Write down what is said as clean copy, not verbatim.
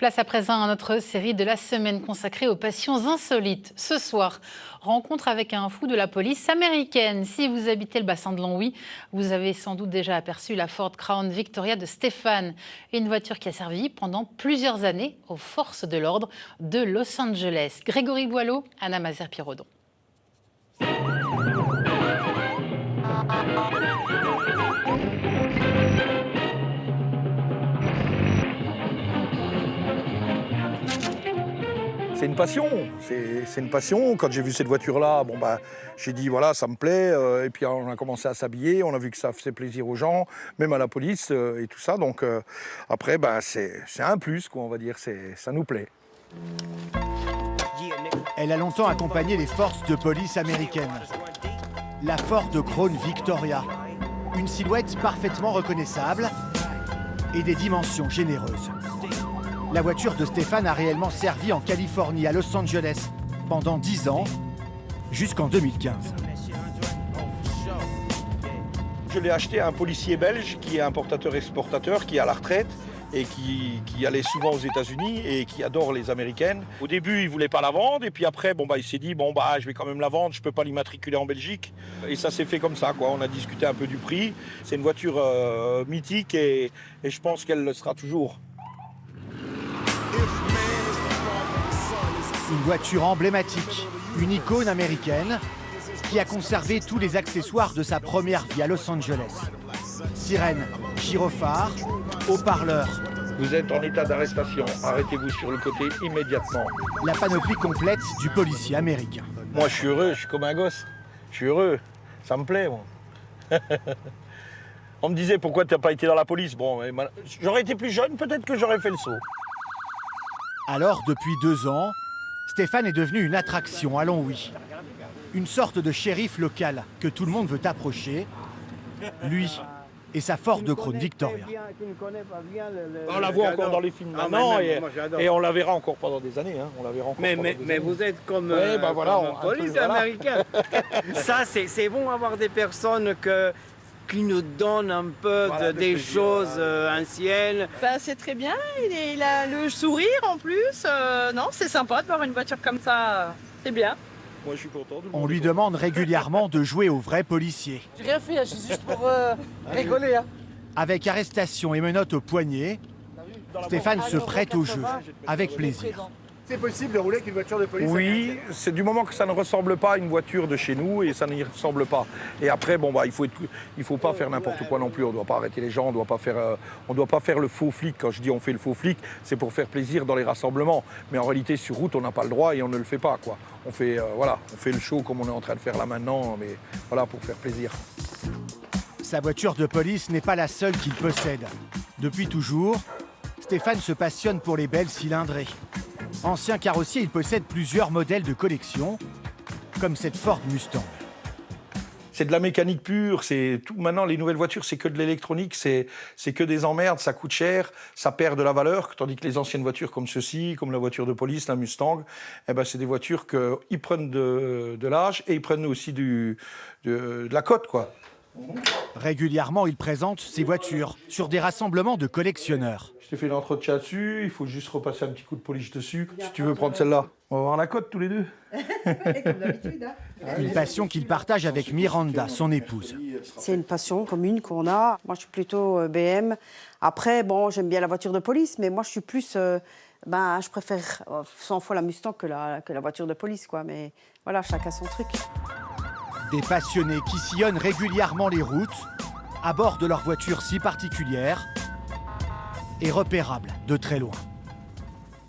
Place à présent à notre série de la semaine consacrée aux passions insolites. Ce soir, rencontre avec un fou de la police américaine. Si vous habitez le bassin de Longwy, vous avez sans doute déjà aperçu la Ford Crown Victoria de Stéphane, une voiture qui a servi pendant plusieurs années aux forces de l'ordre de Los Angeles. Grégory Boileau, Anna Mazer-Pirodon. C'est une passion, c'est une passion. Quand j'ai vu cette voiture-là, j'ai dit voilà, ça me plaît. Et puis on a commencé à s'habiller, on a vu que ça faisait plaisir aux gens, même à la police et tout ça. Donc après, c'est un plus, quoi, on va dire, ça nous plaît. Elle a longtemps accompagné les forces de police américaines. La Ford Crown Victoria, une silhouette parfaitement reconnaissable et des dimensions généreuses. La voiture de Stéphane a réellement servi en Californie, à Los Angeles, pendant 10 ans, jusqu'en 2015. Je l'ai acheté à un policier belge qui est importateur-exportateur, qui est à la retraite et qui allait souvent aux États-Unis et qui adore les Américaines. Au début, il ne voulait pas la vendre et puis après, il s'est dit je vais quand même la vendre, je ne peux pas l'immatriculer en Belgique. Et ça s'est fait comme ça, quoi. On a discuté un peu du prix. C'est une voiture mythique et je pense qu'elle le sera toujours. Une voiture emblématique, une icône américaine qui a conservé tous les accessoires de sa première vie à Los Angeles. Sirène, gyrophare, haut-parleur. Vous êtes en état d'arrestation, arrêtez-vous sur le côté immédiatement. La panoplie complète du policier américain. Moi je suis heureux, je suis comme un gosse. Je suis heureux, ça me plaît. Moi. On me disait pourquoi tu n'as pas été dans la police. J'aurais été plus jeune, peut-être que j'aurais fait le saut. Alors, depuis 2 ans, Stéphane est devenu une attraction à Longwy. Une sorte de shérif local que tout le monde veut approcher. Lui et sa Ford Crown Victoria. On la voit encore dans les films maintenant et on la verra encore pendant des années. Hein. On la verra encore mais vous êtes comme un police américaine. Ça, c'est bon avoir des personnes qui nous donnent un peu des choses anciennes. C'est très bien, il a le sourire en plus. Non, c'est sympa de voir une voiture comme ça, c'est bien. Moi, je suis content. On lui demande régulièrement de jouer au vrai policier. J'ai rien fait, je suis juste pour rigoler. Hein. Avec arrestation et menottes au poignet, Stéphane se prête au jeu, avec plaisir. C'est possible de rouler avec une voiture de police? Oui, c'est du moment que ça ne ressemble pas à une voiture de chez nous et ça n'y ressemble pas. Et après, il faut pas faire n'importe quoi non plus. On ne doit pas arrêter les gens, on ne doit pas faire le faux flic. Quand je dis on fait le faux flic, c'est pour faire plaisir dans les rassemblements. Mais en réalité, sur route, on n'a pas le droit et on ne le fait pas, quoi. On fait le show comme on est en train de faire là maintenant, mais voilà, pour faire plaisir. Sa voiture de police n'est pas la seule qu'il possède. Depuis toujours, Stéphane se passionne pour les belles cylindrées. Ancien carrossier, il possède plusieurs modèles de collection, comme cette Ford Mustang. C'est de la mécanique pure, c'est tout. Maintenant, les nouvelles voitures, c'est que de l'électronique, c'est que des emmerdes, ça coûte cher, ça perd de la valeur, tandis que les anciennes voitures comme ceci, comme la voiture de police, la Mustang, c'est des voitures qui prennent de l'âge et ils prennent aussi de la cote, quoi. Régulièrement, il présente ses voitures sur des rassemblements de collectionneurs. Je t'ai fait l'entretien dessus, il faut juste repasser un petit coup de polish dessus. Si tu veux prendre celle-là, on va voir la cote tous les deux. Comme d'habitude. Une passion qu'il partage avec Miranda, son épouse. C'est une passion commune qu'on a. Moi, je suis plutôt BM. Après, j'aime bien la voiture de police, mais moi, je suis plus... je préfère 100 fois la Mustang que la voiture de police, quoi. Mais voilà, chacun son truc. Des passionnés qui sillonnent régulièrement les routes, à bord de leur voiture si particulière et repérable de très loin.